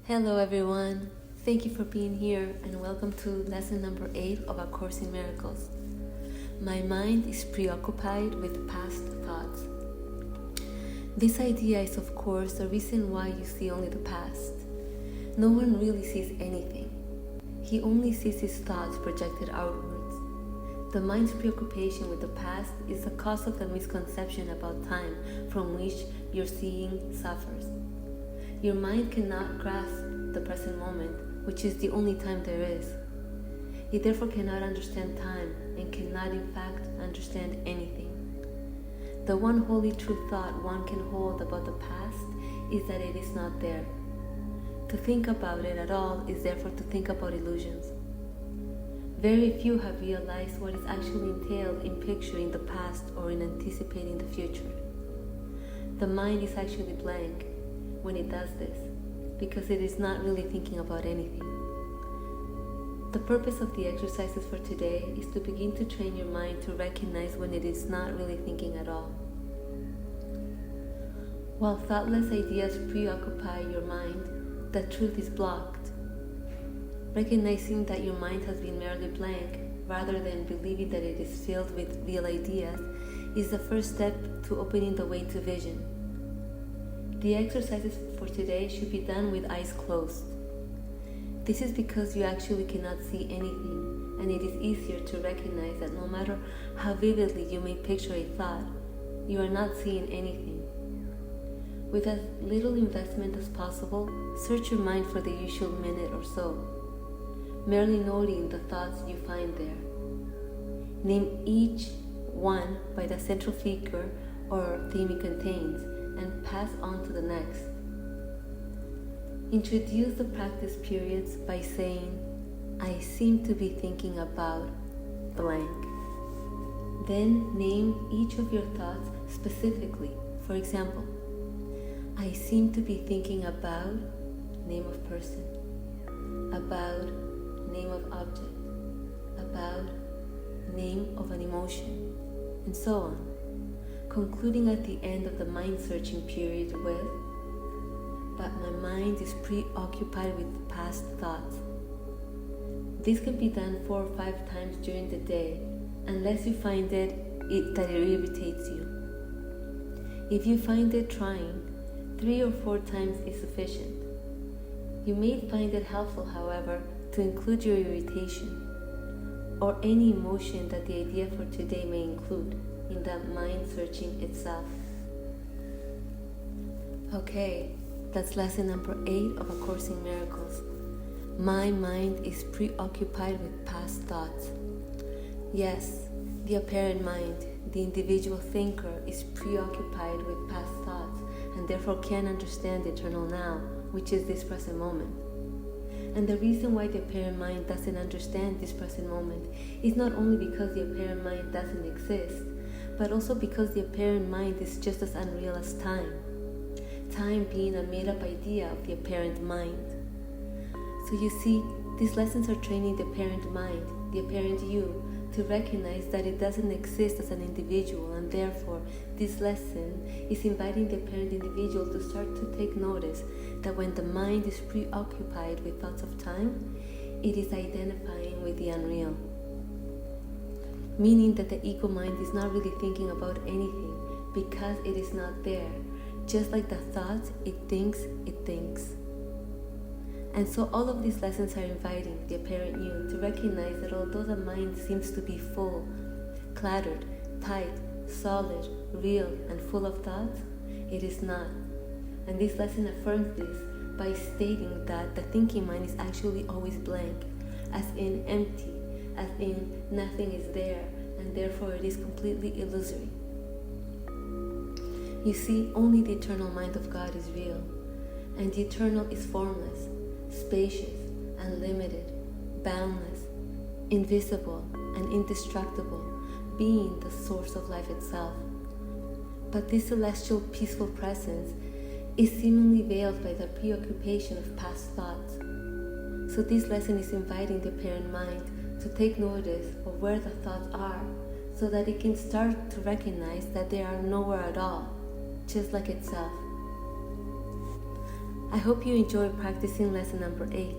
Hello everyone, thank you for being here and welcome to lesson number 8 of A Course in Miracles. My mind is preoccupied with past thoughts. This idea is of course the reason why you see only the past. No one really sees anything. He only sees his thoughts projected outwards. The mind's preoccupation with the past is the cause of the misconception about time from which your seeing suffers. Your mind cannot grasp the present moment, which is the only time there is. It therefore cannot understand time and cannot in fact understand anything. The one wholly true thought one can hold about the past is that it is not there. To think about it at all is therefore to think about illusions. Very few have realized what is actually entailed in picturing the past or in anticipating the future. The mind is actually blank when it does this, because it is not really thinking about anything. The purpose of the exercises for today is to begin to train your mind to recognize when it is not really thinking at all. While thoughtless ideas preoccupy your mind, the truth is blocked. Recognizing that your mind has been merely blank, rather than believing that it is filled with real ideas, is the first step to opening the way to vision. The exercises for today should be done with eyes closed. This is because you actually cannot see anything, and it is easier to recognize that no matter how vividly you may picture a thought, you are not seeing anything. With as little investment as possible, search your mind for the usual minute or so, merely noting the thoughts you find there. Name each one by the central figure or theme it contains, and pass on to the next. Introduce the practice periods by saying, I seem to be thinking about blank. Then name each of your thoughts specifically. For example, I seem to be thinking about name of person, about name of object, about name of an emotion, and so on. Concluding at the end of the mind-searching period with, but my mind is preoccupied with past thoughts. This can be done 4 or 5 times during the day, unless you find that it irritates you. If you find it trying, 3 or 4 times is sufficient. You may find it helpful, however, to include your irritation, or any emotion that the idea for today may include, in the mind searching itself. Okay, that's lesson number 8 of A Course in Miracles. My mind is preoccupied with past thoughts. Yes, the apparent mind, the individual thinker, is preoccupied with past thoughts and therefore can't understand the eternal now, which is this present moment. And the reason why the apparent mind doesn't understand this present moment is not only because the apparent mind doesn't exist, but also because the apparent mind is just as unreal as time. Time being a made-up idea of the apparent mind. So you see, these lessons are training the apparent mind, the apparent you, to recognize that it doesn't exist as an individual, and therefore this lesson is inviting the apparent individual to start to take notice that when the mind is preoccupied with thoughts of time, it is identifying with the unreal. Meaning that the ego mind is not really thinking about anything because it is not there, just like the thoughts it thinks. And so all of these lessons are inviting the apparent you to recognize that although the mind seems to be full, cluttered, tight, solid, real, and full of thoughts, it is not. And this lesson affirms this by stating that the thinking mind is actually always blank, as in empty, as in nothing is there, and therefore it is completely illusory. You see, only the eternal mind of God is real, and the eternal is formless, spacious, unlimited, boundless, invisible, and indestructible, being the source of life itself. But this celestial peaceful presence is seemingly veiled by the preoccupation of past thoughts. So this lesson is inviting the apparent mind to take notice of where the thoughts are, so that it can start to recognize that they are nowhere at all, just like itself. I hope you enjoy practicing lesson number 8.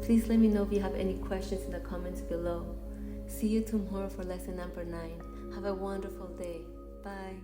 Please let me know if you have any questions in the comments below. See you tomorrow for lesson number 9. Have a wonderful day. Bye.